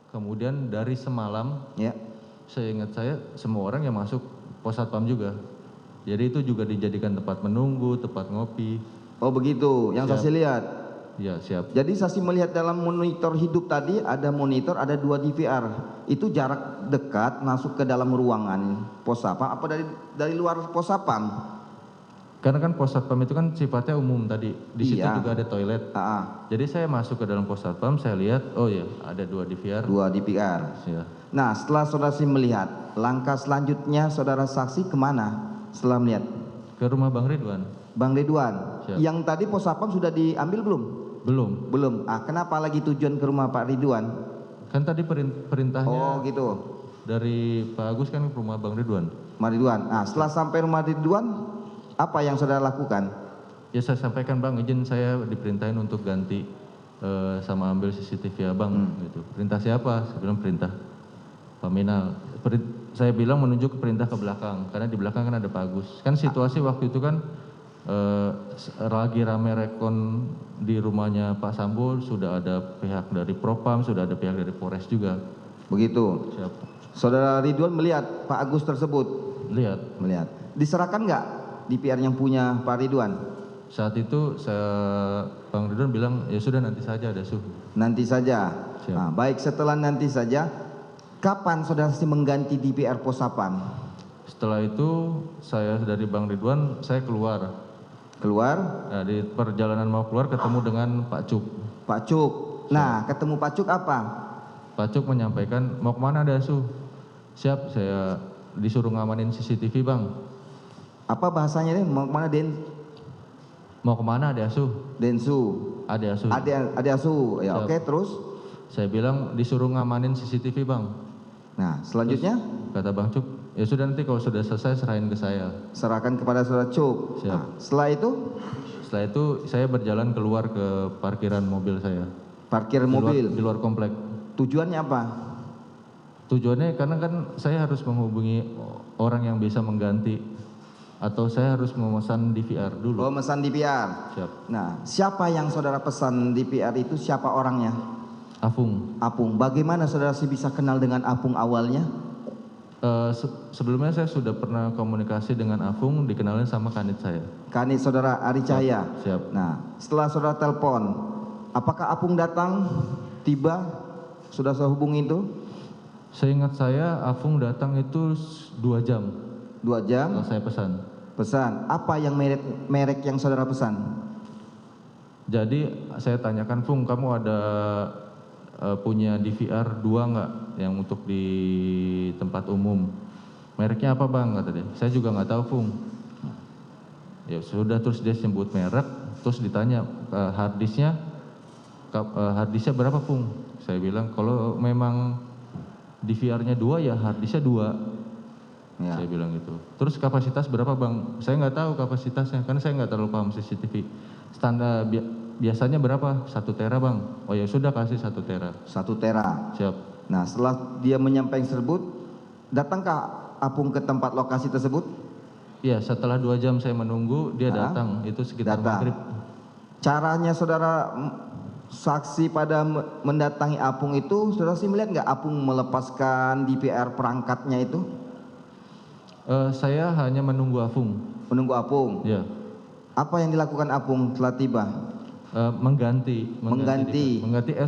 kemudian dari semalam, Ya. saya ingat saya semua orang yang masuk pos satpam juga. Jadi itu juga dijadikan tempat menunggu, tempat ngopi. Oh begitu, yang Siap. saksi lihat. Ya, siap. Jadi saksi melihat dalam monitor hidup tadi ada monitor, ada 2 DVR. Itu jarak dekat masuk ke dalam ruangan pos satpam apa dari luar pos satpam? Karena kan pos satpam itu kan sifatnya umum tadi. Di situ Iya. juga ada toilet. Jadi saya masuk ke dalam pos satpam, saya lihat, oh ya ada 2 DVR. 2 DVR. Ya. Nah setelah saudara saksi melihat, langkah selanjutnya saudara saksi kemana setelah melihat? Ke rumah Bang Ridwan. Bang Ridwan. Siap. Yang tadi pos satpam sudah diambil belum? Belum. Belum. Kenapa lagi tujuan ke rumah Pak Ridwan? Kan tadi perintahnya Oh gitu. dari Pak Agus kan ke rumah Bang Ridwan. Bang Ridwan. Setelah sampai rumah Ridwan, apa yang saudara lakukan? Ya saya sampaikan, Bang, izin saya diperintahin untuk ganti sama ambil CCTV abang gitu. Perintah siapa? Saya bilang perintah Paminal. Saya bilang menunjuk perintah ke belakang karena di belakang kan ada Pak Agus. Kan situasi waktu itu kan lagi rame rekon di rumahnya Pak Sambo, sudah ada pihak dari Propam, sudah ada pihak dari Polres juga. Begitu. Siap. Saudara Ridwan melihat Pak Agus tersebut? Lihat. Melihat. Diserahkan nggak DVR yang punya Pak Ridwan? Saat itu Bang Ridwan bilang ya sudah nanti saja ada suhu. Nanti saja. Baik, setelah nanti saja, kapan saudara mengganti DVR pos satpam? Setelah itu saya dari Bang Ridwan saya keluar. Nah, di perjalanan mau keluar ketemu dengan Pak Cuk. Pak Cuk. Nah, ketemu Pak Cuk apa? Pak Cuk menyampaikan mau kemana Dasu? Siap, saya disuruh ngamanin CCTV Bang. Apa bahasanya ini? Mau kemana Mau kemana Dasu? Densu. Ade Asu. Ya, oke, terus? Saya bilang disuruh ngamanin CCTV Bang. Nah, selanjutnya? Terus, kata Bang Cuk, ya sudah nanti kalau sudah selesai serahin ke saya. Serahkan kepada saudara Cuk. Siap. Setelah itu? Setelah itu saya berjalan keluar ke parkiran mobil saya. Parkir mobil? Di luar komplek. Tujuannya apa? Tujuannya karena kan saya harus menghubungi orang yang bisa mengganti atau saya harus memesan DVR dulu. Oh, memesan DVR. Siap. Nah, siapa yang saudara pesan DVR itu, siapa orangnya? Apung. Bagaimana saudara bisa kenal dengan Apung awalnya? Sebelumnya saya sudah pernah komunikasi dengan Apung, dikenalin sama kanit saya. Kanit saudara Ari Cahaya. Siap. Nah, setelah saudara telepon, apakah Apung datang, tiba, sudah saya hubungi itu? Seingat saya Apung datang itu 2 jam. 2 jam? Kalau saya pesan. Pesan. Apa yang merek yang saudara pesan? Jadi saya tanyakan, Pung, kamu ada punya DVR 2 nggak yang untuk di tempat umum? Mereknya apa Bang, kata dia. Saya juga nggak tahu Pung. Ya sudah, terus dia sebut merek, terus ditanya harddisknya berapa Pung? Saya bilang kalau memang DVR-nya 2 ya harddisknya 2. Ya. Saya bilang gitu. Terus kapasitas berapa Bang? Saya nggak tahu kapasitasnya karena saya nggak terlalu paham CCTV. Standar biasanya berapa? 1 tera Bang. Oh ya sudah, kasih 1 tera. 1 tera. Siap. Nah, setelah dia menyampaikan tersebut, datangkah Apung ke tempat lokasi tersebut? Iya, setelah 2 jam saya menunggu, dia datang. Itu sekitar maghrib. Caranya saudara saksi pada mendatangi Apung itu, saudara sih melihat nggak Apung melepaskan DVR perangkatnya itu? Saya hanya menunggu Apung. Menunggu Apung? Iya. Apa yang dilakukan Apung setelah tiba? Mengganti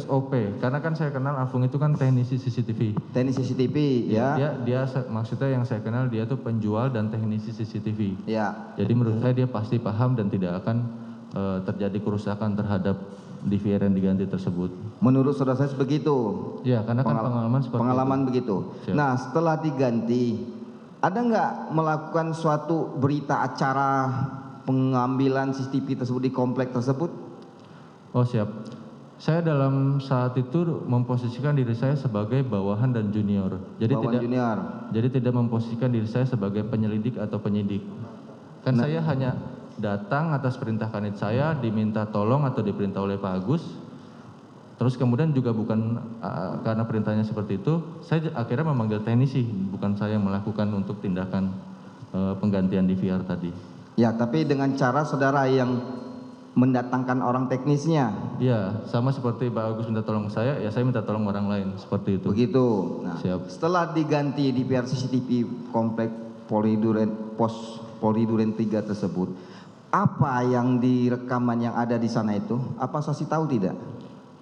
SOP, karena kan saya kenal Apung itu kan teknisi CCTV. Teknisi CCTV, ya. Dia maksudnya yang saya kenal dia tuh penjual dan teknisi CCTV. Ya. Jadi menurut saya dia pasti paham dan tidak akan terjadi kerusakan terhadap DVR yang diganti tersebut. Menurut saudara saya begitu. Ya, karena kan pengalaman begitu. Siap. Nah, setelah diganti, ada nggak melakukan suatu berita acara pengambilan CCTV tersebut di komplek tersebut? Oh siap. Saya dalam saat itu memposisikan diri saya sebagai bawahan dan junior. Jadi tidak memposisikan diri saya sebagai penyelidik atau penyidik. Kan saya hanya datang atas perintah kanit saya, diminta tolong atau diperintah oleh Pak Agus. Terus kemudian juga bukan karena perintahnya seperti itu, saya akhirnya memanggil teknisi, bukan saya melakukan untuk tindakan penggantian DVR tadi. Ya, tapi dengan cara saudara yang mendatangkan orang teknisnya. Iya, sama seperti Pak Agus minta tolong ke saya, ya saya minta tolong orang lain, seperti itu. Begitu. Nah, Siap. setelah diganti DVR CCTV komplek pos Polri Duren 3 tersebut, apa yang di rekaman yang ada di sana itu? Apa saksi tahu tidak?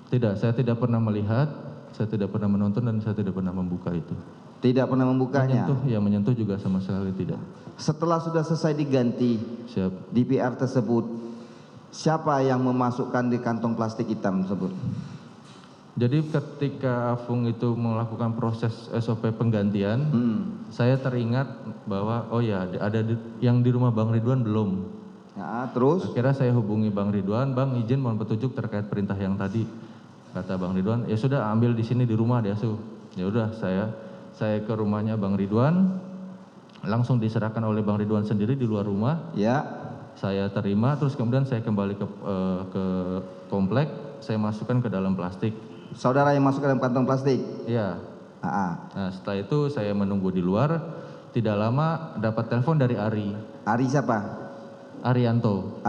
Tidak, saya tidak pernah melihat, saya tidak pernah menonton, dan saya tidak pernah membuka itu. Tidak pernah membukanya? Menyentuh juga sama sekali tidak. Setelah sudah selesai diganti Siap. DVR tersebut, siapa yang memasukkan di kantong plastik hitam tersebut? Jadi ketika Afung itu melakukan proses SOP penggantian, saya teringat bahwa oh ya ada yang di rumah Bang Ridwan belum. Ya, terus? Akhirnya saya hubungi Bang Ridwan, Bang izin mohon petunjuk terkait perintah yang tadi. Kata Bang Ridwan, ya sudah ambil di sini di rumah dia Su. Ya udah saya ke rumahnya Bang Ridwan, langsung diserahkan oleh Bang Ridwan sendiri di luar rumah. Ya. Saya terima, terus kemudian saya kembali ke komplek, saya masukkan ke dalam plastik. Saudara yang masuk ke dalam kantong plastik? Iya. Nah, setelah itu saya menunggu di luar, tidak lama dapat telepon dari Ari. Ari siapa? Arianto.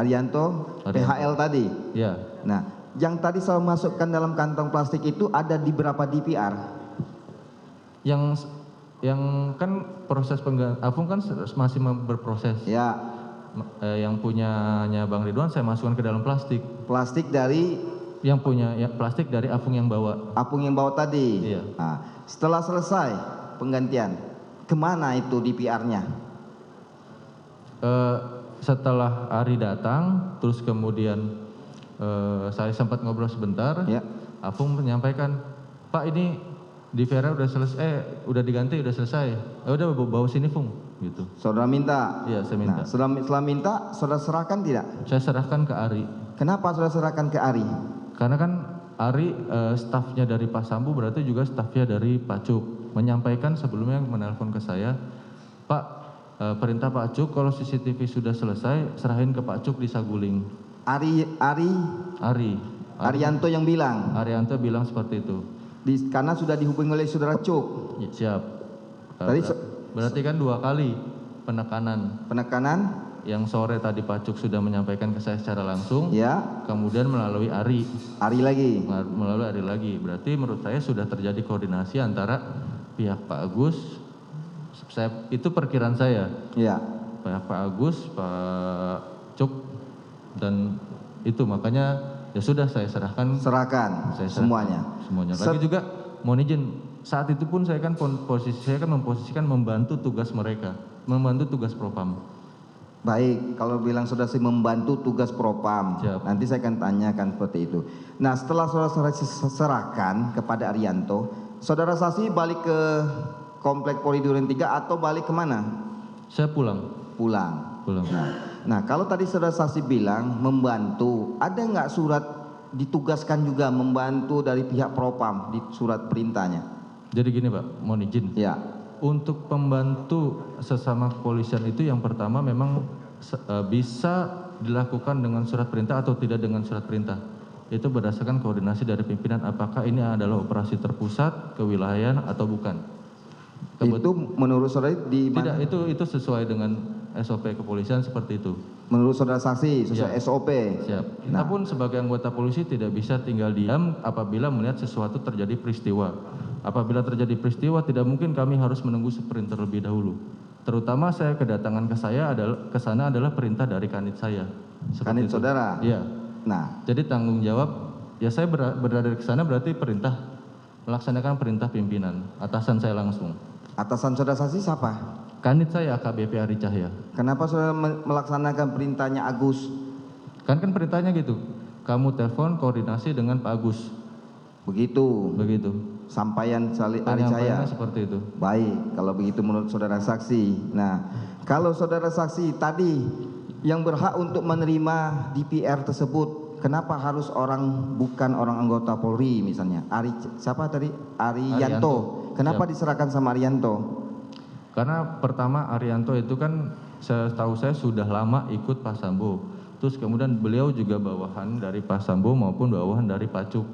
PHL tadi? Iya. Nah, yang tadi saya masukkan dalam kantong plastik itu ada di berapa DVR? Yang kan proses Afung kan masih berproses. Ya. Yang punyanya Bang Ridwan saya masukkan ke dalam plastik. Plastik dari? Yang punya plastik dari Afung yang bawa. Afung yang bawa tadi? Iya. Nah, setelah selesai penggantian, kemana itu DVR-nya? Setelah Ari datang, terus kemudian saya sempat ngobrol sebentar. Ya. Afung menyampaikan, Pak ini DVR udah selesai, udah diganti, udah selesai. Udah bawa sini Fung, gitu. Saudara minta? Iya, saya minta. Nah, setelah minta, saudara serahkan tidak? Saya serahkan ke Ari. Kenapa saudara serahkan ke Ari? Karena kan Ari stafnya dari Pak Sambu, berarti juga stafnya dari Pak Cuk. Menyampaikan sebelumnya menelpon ke saya, Pak perintah Pak Cuk kalau CCTV sudah selesai serahin ke Pak Cuk di Saguling. Arianto yang bilang? Arianto bilang seperti itu. Karena sudah dihubungi oleh saudara Cuk. Ya, siap. Berarti kan 2 kali penekanan. Yang sore tadi Pak Cuk sudah menyampaikan ke saya secara langsung. Ya. Kemudian melalui Ari. Melalui Ari lagi. Berarti menurut saya sudah terjadi koordinasi antara pihak Pak Agus. Itu perkiraan saya. Ya. Pihak Pak Agus, Pak Cuk, dan itu makanya ya sudah saya serahkan. Semuanya. Lagi juga mohon izin, saat itu pun saya kan memposisikan membantu tugas mereka, membantu tugas Propam. Baik, kalau bilang saudara sih membantu tugas Propam. Siap. Nanti saya akan tanyakan seperti itu. Nah, setelah saudara serahkan kepada Arianto, saudara saksi balik ke komplek Polri Duren 3 atau balik kemana? Saya pulang. Nah, kalau tadi saudara saksi bilang membantu, ada nggak surat ditugaskan juga membantu dari pihak Propam di surat perintahnya? Jadi gini Pak, mohon izin. Ya. Untuk pembantu sesama kepolisian itu yang pertama memang bisa dilakukan dengan surat perintah atau tidak dengan surat perintah. Itu berdasarkan koordinasi dari pimpinan apakah ini adalah operasi terpusat, kewilayahan atau bukan. Itu menurut saudara di mana? Tidak, itu sesuai dengan SOP kepolisian seperti itu. Menurut saudara saksi sesuai SOP. Siap. Kita pun sebagai anggota polisi tidak bisa tinggal diam apabila melihat sesuatu terjadi peristiwa. Apabila terjadi peristiwa tidak mungkin kami harus menunggu sprint terlebih dahulu. Terutama saya kedatangan ke sana adalah perintah dari kanit saya. Kanit saudara? Iya. Nah, jadi tanggung jawab ya saya berada ke sana berarti perintah melaksanakan perintah pimpinan, atasan saya langsung. Atasan saudara saksi siapa? Kanit saya AKBP Ari Cahya. Kenapa saudara melaksanakan perintahnya Agus? Kan perintahnya gitu. Kamu telepon koordinasi dengan Pak Agus. Begitu. Sampaian Ari Cahya. Seperti itu. Baik, kalau begitu menurut saudara saksi. Nah, kalau saudara saksi tadi yang berhak untuk menerima DVR tersebut, kenapa harus bukan orang anggota Polri misalnya? Siapa tadi? Arianto. Kenapa diserahkan sama Arianto? Karena pertama Arianto itu kan setahu saya sudah lama ikut Pak Sambo. Terus kemudian beliau juga bawahan dari Pak Sambo maupun bawahan dari Pak Cuk.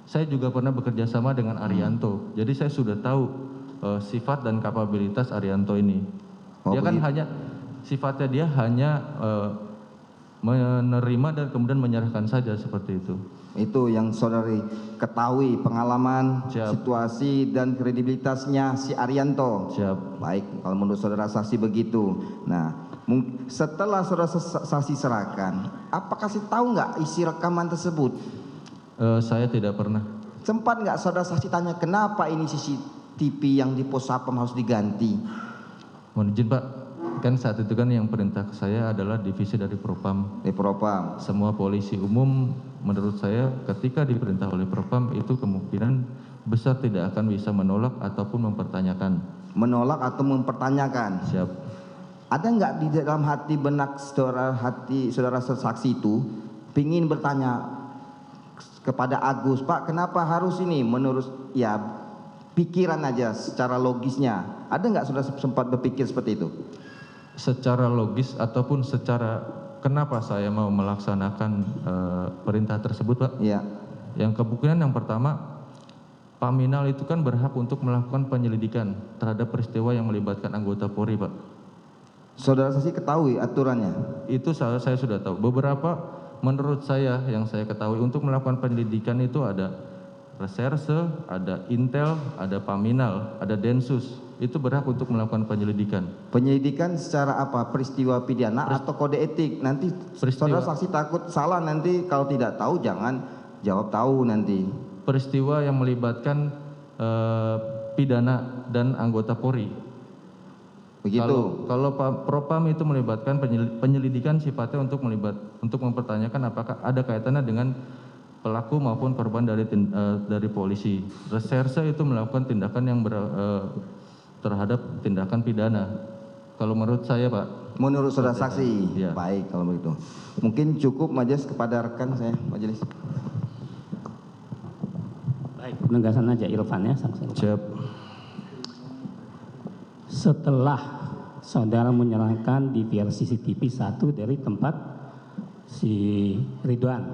Saya juga pernah bekerja sama dengan Arianto. Jadi saya sudah tahu sifat dan kapabilitas Arianto ini. Sifatnya dia hanya menerima dan kemudian menyerahkan saja seperti itu. Itu yang saudari ketahui, pengalaman, Siap. situasi dan kredibilitasnya si Arianto. Siap. Baik, kalau menurut saudara saksi begitu. Nah, setelah saudara saksi serahkan, apakah kasih tahu nggak isi rekaman tersebut? Saya tidak pernah. Sempat nggak saudara saksi tanya kenapa ini CCTV yang di pos Sapam harus diganti? Mohon izin Pak, kan saat itu kan yang perintah ke saya adalah divisi dari Propam. Di Propam. Semua polisi umum menurut saya ketika diperintah oleh Propam itu kemungkinan besar tidak akan bisa menolak ataupun mempertanyakan. Menolak atau mempertanyakan. Siap. Ada nggak di dalam hati benak saudara saksi itu pingin bertanya kepada Agus, Pak, kenapa harus ini? Menurut ya pikiran aja secara logisnya. Ada nggak saudara sempat berpikir seperti itu? Secara logis ataupun secara kenapa saya mau melaksanakan perintah tersebut, Pak? Iya. Yang kemungkinan yang pertama, Paminal itu kan berhak untuk melakukan penyelidikan terhadap peristiwa yang melibatkan anggota Polri, Pak. Saudara saksi ketahui aturannya? Itu saya sudah tahu. Beberapa menurut saya yang saya ketahui untuk melakukan penyelidikan itu ada reserse, ada intel, ada Paminal, ada Densus. Itu berhak untuk melakukan penyelidikan. Penyelidikan secara apa? Peristiwa pidana atau kode etik? Nanti saudara saksi takut salah, nanti kalau tidak tahu jangan jawab tahu nanti. Peristiwa yang melibatkan pidana dan anggota Polri. Begitu. Kalau Propam itu melibatkan penyelidikan sifatnya untuk mempertanyakan apakah ada kaitannya dengan pelaku maupun korban dari polisi. Reserse itu melakukan tindakan yang terhadap tindakan pidana. Kalau menurut saya, Pak. Menurut saudara saksi. Ya. Baik kalau begitu. Mungkin cukup majelis kepada rekan saya majelis. Baik, penegasan aja Irfan ya, saksi. Siap. Setelah saudara menyerahkan DVR CCTV 1 dari tempat si Ridwan,